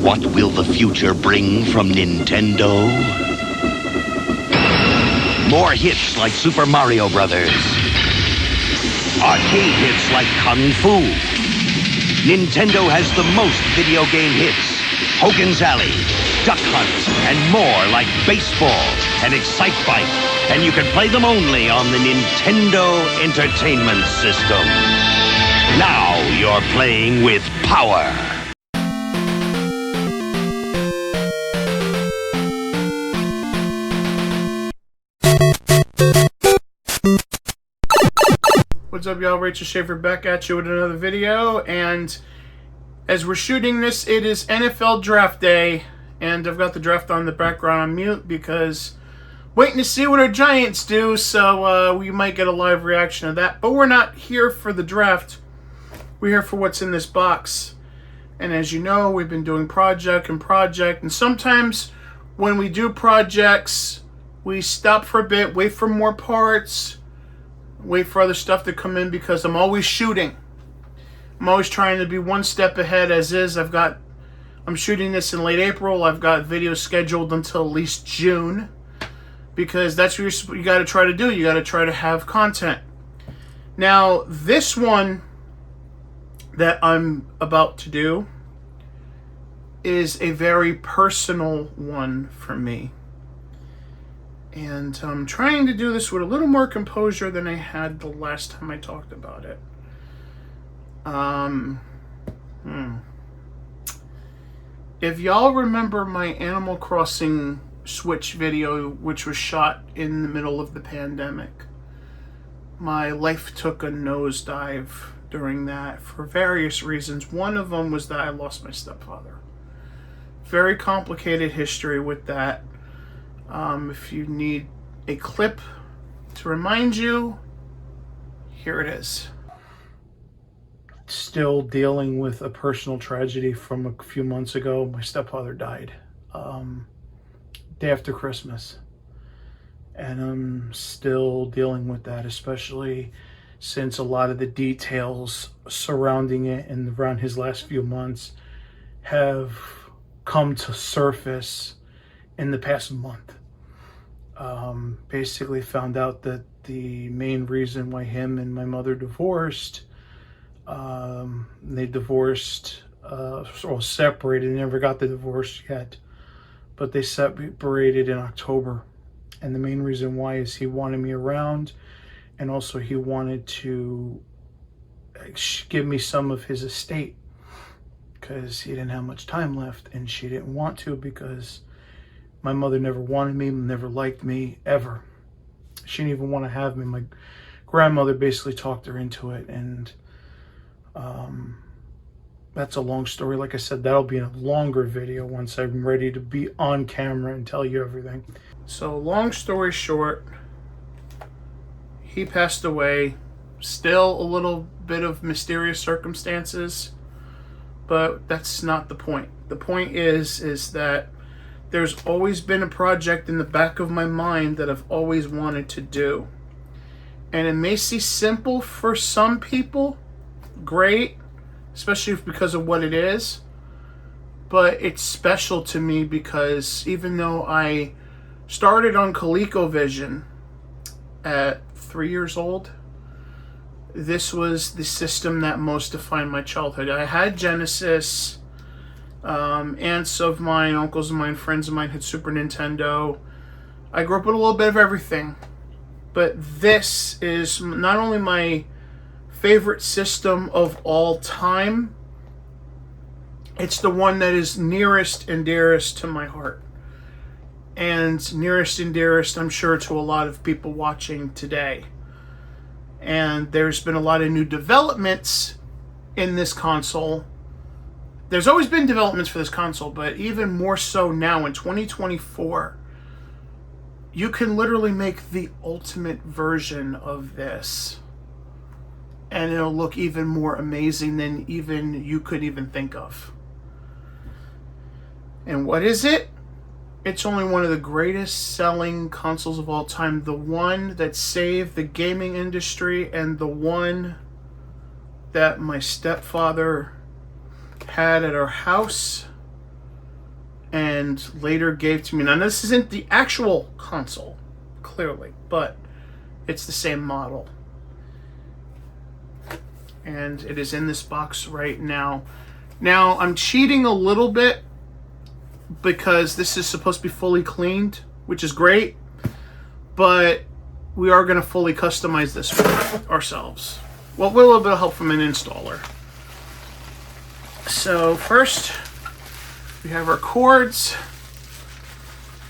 What will the future bring from Nintendo? More hits like Super Mario Brothers. Arcade hits like Kung Fu. Nintendo has the most video game hits. Hogan's Alley, Duck Hunt, and more like baseball and Excite Bike. And you can play them only on the Nintendo Entertainment System. Now you're playing with power. What's up, y'all? Rachel Schaefer back at you with another video, and as we're shooting this, it is NFL Draft Day, and I've got the draft on the background on mute because waiting to see what our Giants do, so we might get a live reaction to that. But we're not here for the draft. We're here for what's in this box. And as you know, we've been doing project, and sometimes when we do projects, we stop for a bit, wait for more parts, wait for other stuff to come in, because I'm always shooting. I'm always trying to be one step ahead as is. I'm shooting this in late April. I've got videos scheduled until at least June, because that's what you got to try to do. You got to try to have content. Now, this one that I'm about to do is a very personal one for me. And I'm trying to do this with a little more composure than I had the last time I talked about it. If y'all remember my Animal Crossing Switch video, which was shot in the middle of the pandemic, my life took a nosedive during that for various reasons. One of them was that I lost my stepfather. Very complicated history with that. If you need a clip to remind you, here it is. Still dealing with a personal tragedy from a few months ago. My stepfather died day after Christmas, and I'm still dealing with that, especially since a lot of the details surrounding it and around his last few months have come to surface in the past month. Basically found out that the main reason why him and my mother divorced, they divorced, or separated, never got the divorce yet, but they separated in October. And the main reason why is he wanted me around, and also he wanted to give me some of his estate, because he didn't have much time left, and she didn't want to, because my mother never wanted me, never liked me, ever. She didn't even want to have me. My grandmother basically talked her into it, and that's a long story. Like I said, that'll be in a longer video once I'm ready to be on camera and tell you everything. So long story short, he passed away. Still a little bit of mysterious circumstances, but that's not the point. The point is that there's always been a project in the back of my mind that I've always wanted to do. And it may seem simple for some people, great, especially because of what it is, but it's special to me because even though I started on ColecoVision at 3 years old, this was the system that most defined my childhood. I had Genesis. Aunts of mine, uncles of mine, friends of mine had Super Nintendo. I grew up with a little bit of everything. But this is not only my favorite system of all time, it's the one that is nearest and dearest to my heart. And nearest and dearest, I'm sure, to a lot of people watching today. And there's been a lot of new developments in this console. There's always been developments for this console, but even more so now in 2024, you can literally make the ultimate version of this, and it'll look even more amazing than even you could even think of. And what is it? It's only one of the greatest selling consoles of all time, the one that saved the gaming industry, and the one that my stepfather had at our house and later gave to me. Now, this isn't the actual console, clearly, but it's the same model. And it is in this box right now. Now, I'm cheating a little bit because this is supposed to be fully cleaned, which is great, but we are going to fully customize this one ourselves. Well, with a little bit of help from an installer. So first, we have our cords.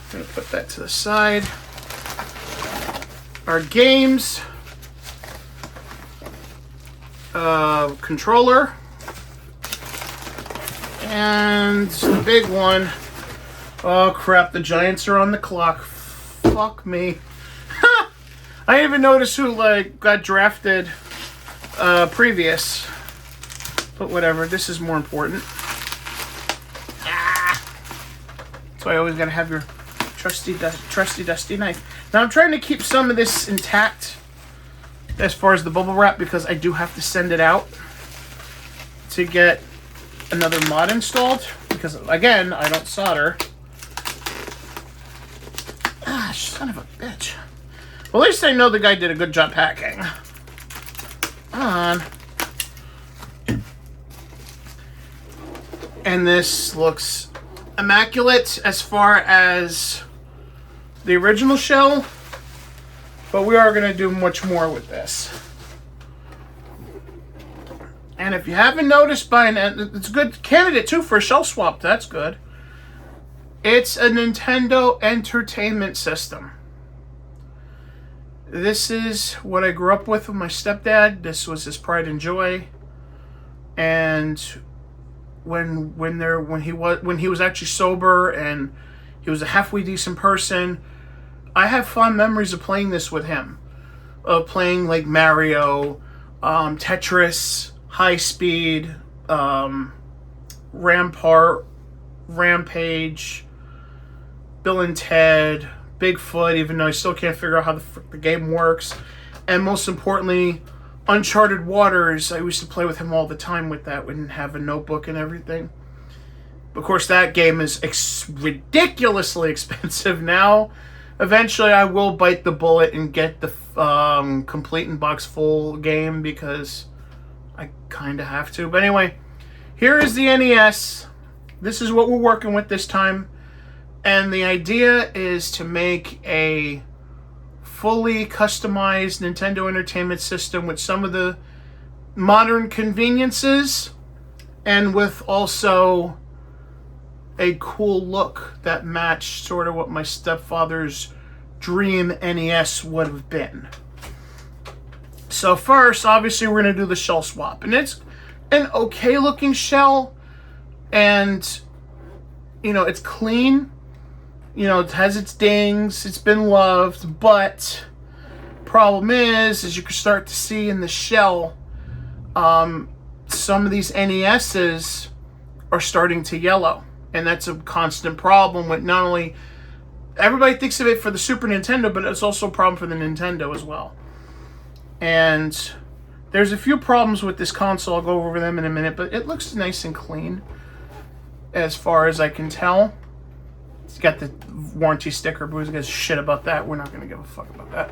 I'm going to put that to the side. Our games. Controller. And the big one. Oh crap, the Giants are on the clock. Fuck me. I didn't even notice who got drafted previous. But whatever, this is more important. So I always gotta have your trusty dusty knife. Now I'm trying to keep some of this intact as far as the bubble wrap, because I do have to send it out to get another mod installed, because again, I don't solder. Ah, son of a bitch. Well, at least I know the guy did a good job packing. Come on. And this looks immaculate as far as the original shell, but we are going to do much more with this. And if you haven't noticed by now, it's a good candidate too for a shell swap. That's good. It's a Nintendo Entertainment System. This is what I grew up with my stepdad. This was his pride and joy. And when he was actually sober and he was a halfway decent person, I have fond memories of playing this with him. Of playing like Mario, Tetris, High Speed, Rampart, Rampage, Bill and Ted, Bigfoot, even though I still can't figure out how the game works. And most importantly, Uncharted Waters. I used to play with him all the time with that and have a notebook and everything. Of course, that game is ridiculously expensive now. Eventually, I will bite the bullet and get the complete and box full game because I kind of have to. But anyway, here is the NES. This is what we're working with this time. And the idea is to make a fully customized Nintendo Entertainment System with some of the modern conveniences and with also a cool look that matched sort of what my stepfather's dream NES would have been. So first, obviously, we're going to do the shell swap. And it's an okay looking shell. And, you know, it's clean. You know, it has its dings. It's been loved. But problem is you can start to see in the shell, some of these NESs are starting to yellow. And that's a constant problem with not only... Everybody thinks of it for the Super Nintendo, but it's also a problem for the Nintendo as well. And there's a few problems with this console. I'll go over them in a minute, but it looks nice and clean as far as I can tell. It's got the warranty sticker, but who gives a shit about that? We're not going to give a fuck about that.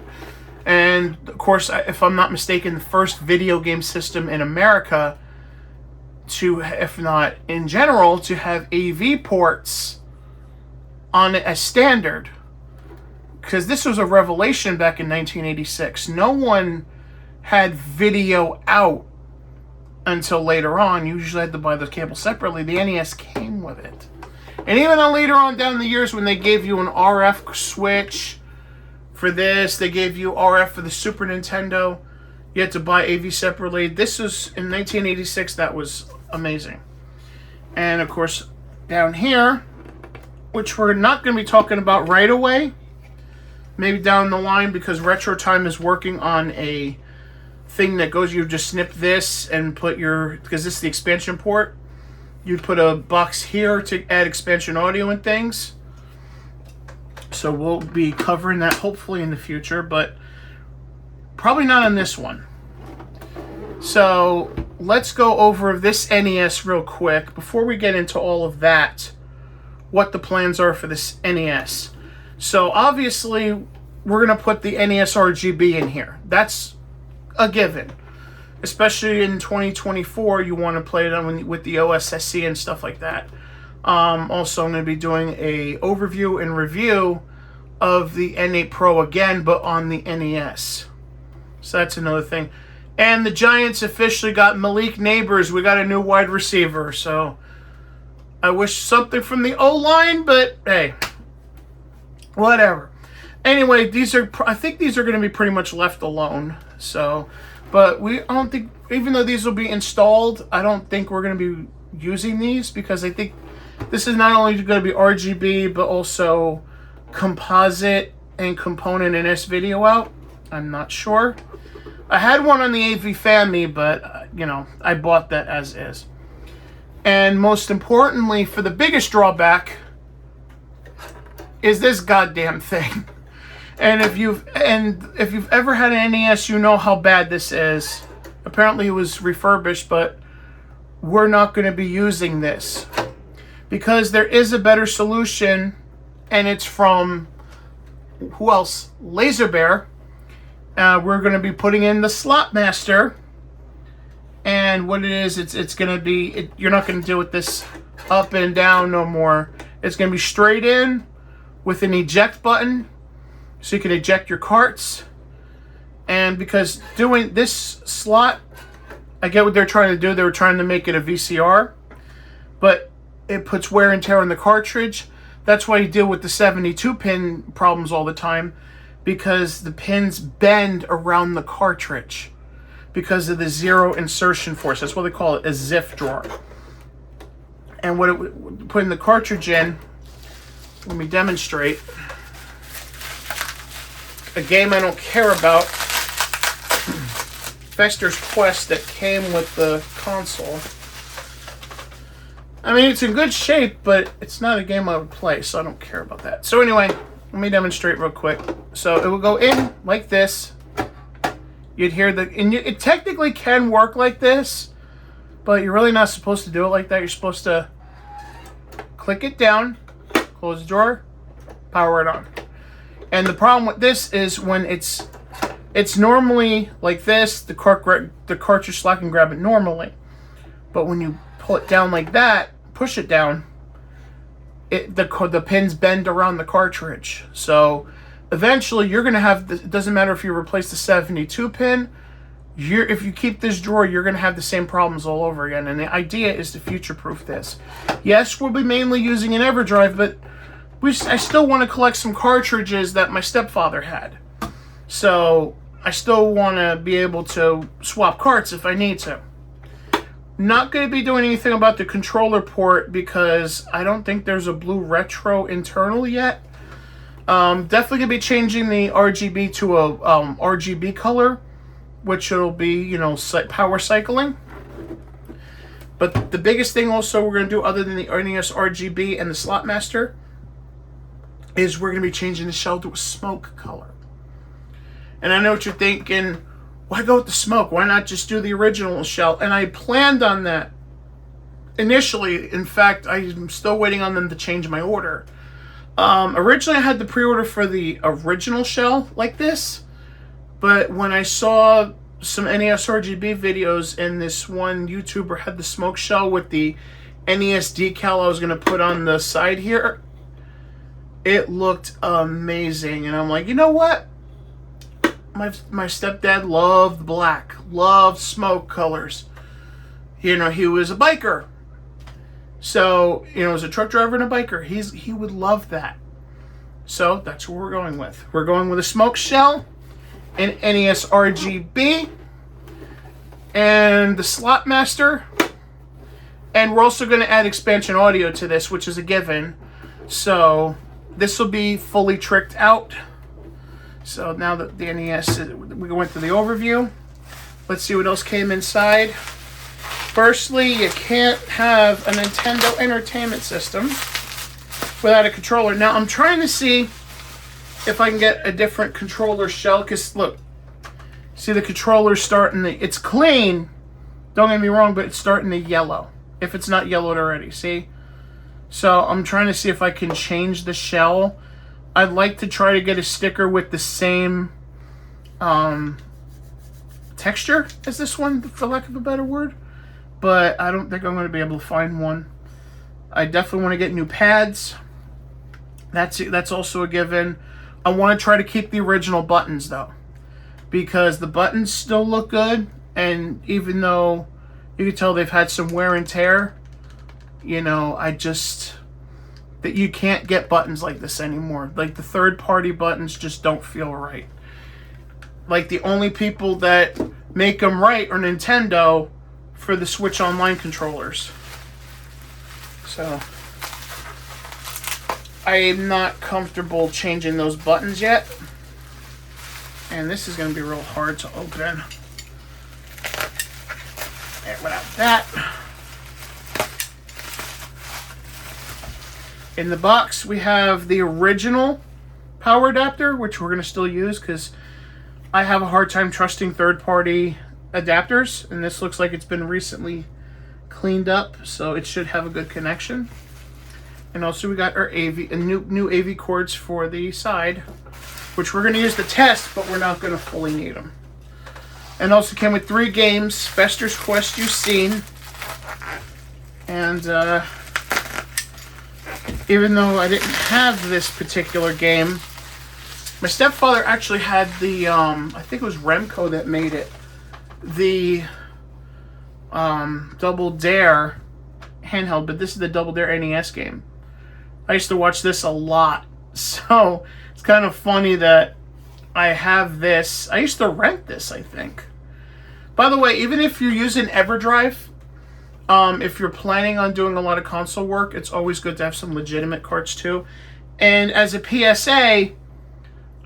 And, of course, if I'm not mistaken, the first video game system in America to, if not in general, to have AV ports on it as standard. Because this was a revelation back in 1986. No one had video out until later on. You usually had to buy the cable separately. The NES came with it. And even later on down the years when they gave you an RF switch for this, they gave you RF for the Super Nintendo, you had to buy AV separately. This was, in 1986, that was amazing. And, of course, down here, which we're not going to be talking about right away, maybe down the line, because Retro Time is working on a thing that goes, you just snip this and put your, because this is the expansion port, you put a box here to add expansion audio and things. So we'll be covering that hopefully in the future, but probably not on this one. So let's go over this NES real quick. Before we get into all of that, what the plans are for this NES. So obviously, we're going to put the NES RGB in here. That's a given. Especially in 2024, you want to play it on with the OSSC and stuff like that. Also, I'm going to be doing a overview and review of the N8 Pro again, but on the NES. So that's another thing. And the Giants officially got Malik Neighbors. We got a new wide receiver. So I wish something from the O-line, but hey, whatever. Anyway, I think these are going to be pretty much left alone. So, but I don't think, even though these will be installed, I don't think we're going to be using these, because I think this is not only going to be RGB, but also composite and component in this video out. I'm not sure. I had one on the AV Family, but you know, I bought that as is. And most importantly, for the biggest drawback, is this goddamn thing. And if you've ever had an NES, you know how bad this is. Apparently it was refurbished, but we're not going to be using this, because there is a better solution, and it's from, who else? Laser Bear. We're going to be putting in the Slot Master, and what it is, it's going to be, you're not going to do with this up and down no more. It's going to be straight in with an eject button, so you can eject your carts. And because doing this slot, I get what they're trying to do. They were trying to make it a VCR, but it puts wear and tear on the cartridge. That's why you deal with the 72-pin problems all the time, because the pins bend around the cartridge because of the zero insertion force. That's what they call it, a ZIF drawer. And what putting the cartridge in, let me demonstrate. A game I don't care about, Fester's Quest, that came with the console. I mean, it's in good shape, but it's not a game I would play, so I don't care about that. So anyway, let me demonstrate real quick. So it will go in like this. You'd hear it technically can work like this, but you're really not supposed to do it like that. You're supposed to click it down, close the drawer, power it on. And the problem with this is when it's normally like this, the cartridge slot can grab it normally. But when you pull it down like that, push it down, the pins bend around the cartridge. So eventually you're going to have, it doesn't matter if you replace the 72 pin, if you keep this drawer, you're going to have the same problems all over again. And the idea is to future-proof this. Yes, we'll be mainly using an Everdrive, but I still want to collect some cartridges that my stepfather had. So I still want to be able to swap carts if I need to. Not going to be doing anything about the controller port, because I don't think there's a blue retro internal yet. Definitely going to be changing the RGB to a RGB color, which will be, you know, power cycling. But the biggest thing also we're going to do, other than the NES RGB and the Slot Master, is we're going to be changing the shell to a smoke color. And I know what you're thinking, why go with the smoke? Why not just do the original shell? And I planned on that initially. In fact, I'm still waiting on them to change my order. Originally, I had the pre-order for the original shell like this. But when I saw some NES RGB videos, and this one YouTuber had the smoke shell with the NES decal I was going to put on the side here, it looked amazing. And I'm like, you know what? My stepdad loved black, loved smoke colors. You know, he was a biker. So, you know, as a truck driver and a biker, he would love that. So that's what we're going with. We're going with a smoke shell, an NES RGB, and the Slot Master. And we're also going to add expansion audio to this, which is a given. So this will be fully tricked out. So now that the NES, we went through the overview. Let's see what else came inside. Firstly, you can't have a Nintendo Entertainment System without a controller. Now, I'm trying to see if I can get a different controller shell, because look, see the controller's starting to, it's clean, don't get me wrong, but it's starting to yellow, if it's not yellowed already, see? So I'm trying to see if I can change the shell. I'd like to try to get a sticker with the same texture as this one, for lack of a better word. But I don't think I'm going to be able to find one. I definitely want to get new pads. That's also a given. I want to try to keep the original buttons though, because the buttons still look good, and even though you can tell they've had some wear and tear, you know, that you can't get buttons like this anymore. Like the third-party buttons just don't feel right. Like the only people that make them right are Nintendo for the Switch Online controllers. So I am not comfortable changing those buttons yet. And this is going to be real hard to open. And without that. In the box, we have the original power adapter, which we're going to still use because I have a hard time trusting third-party adapters. And this looks like it's been recently cleaned up, so it should have a good connection. And also we got our new AV cords for the side, which we're going to use to test, but we're not going to fully need them. And also came with 3 games, Fester's Quest you've seen. And even though I didn't have this particular game, my stepfather actually had the, I think it was Remco that made it, the Double Dare handheld, but this is the Double Dare NES game. I used to watch this a lot, so it's kind of funny that I have this. I used to rent this, I think. By the way, even if you're using Everdrive, if you're planning on doing a lot of console work, it's always good to have some legitimate carts too. And as a PSA,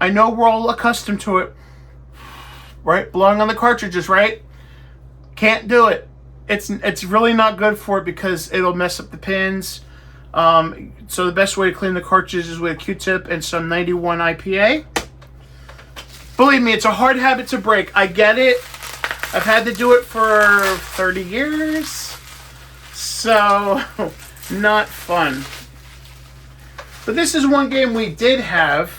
I know we're all accustomed to it, right? Blowing on the cartridges, right? Can't do it. It's really not good for it because it'll mess up the pins. So the best way to clean the cartridges is with a Q-tip and some 91 IPA. Believe me, it's a hard habit to break. I get it. I've had to do it for 30 years. So, not fun. But this is one game we did have.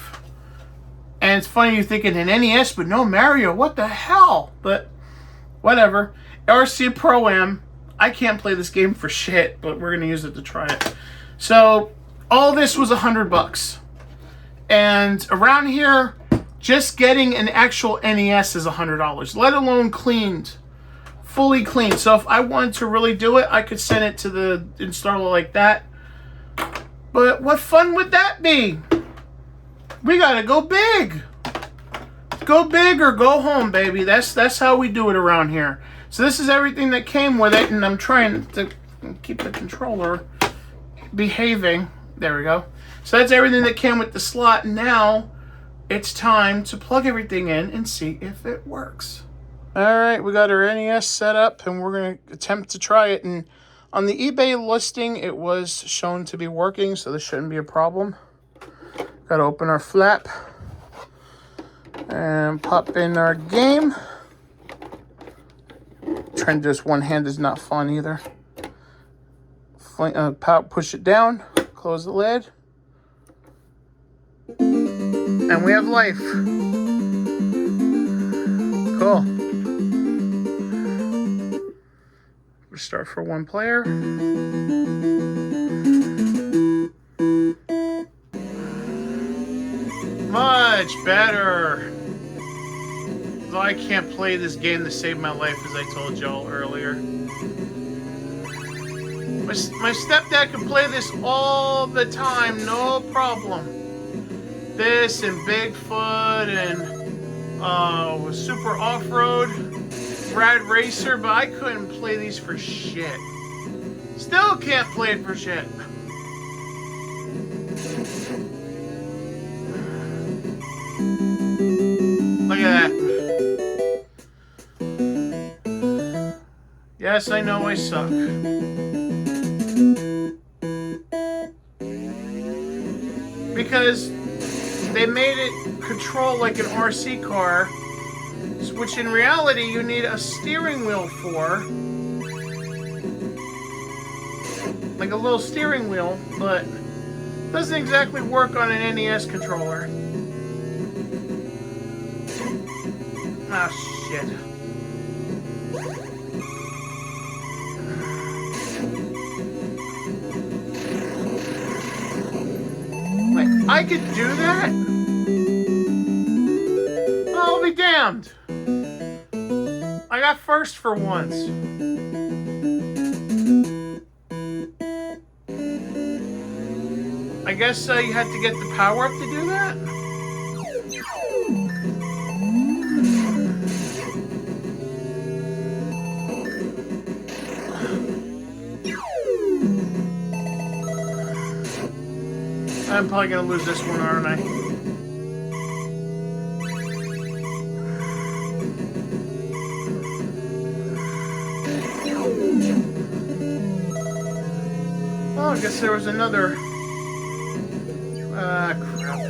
And it's funny you're thinking an NES, but no Mario. What the hell? But whatever. RC Pro-Am. I can't play this game for shit, but we're going to use it to try it. So, all this was $100. And around here, just getting an actual NES is $100, let alone cleaned, fully cleaned. So if I wanted to really do it, I could send it to the installer like that. But what fun would that be? We gotta go big. Go big or go home, baby. That's how we do it around here. So this is everything that came with it, and I'm trying to keep the controller behaving. There we go. So that's everything that came with the slot. Now it's time to plug everything in and see if it works. All right, we got our NES set up, and we're going to attempt to try it. And on the eBay listing, it was shown to be working, so this shouldn't be a problem. Got to open our flap and pop in our game. Trying to do this one hand is not fun either. Push it down, close the lid. And we have life. Cool. We'll start for one player. Much better. Though I can't play this game to save my life, as I told y'all earlier. My stepdad can play this all the time, no problem. This and Bigfoot and Super Off-Road, Rad Racer, but I couldn't play these for shit. Still can't play it for shit. Look at that. Yes, I know I suck. Because they made it control like an RC car, which in reality you need a steering wheel for. like a little steering wheel, but doesn't exactly work on an NES controller. Ah, shit. Like, I could do that? I'll be damned. I got first for once. I guess you had to get the power up to do that? I'm probably gonna lose this one, aren't I? Oh, I guess there was another... crap.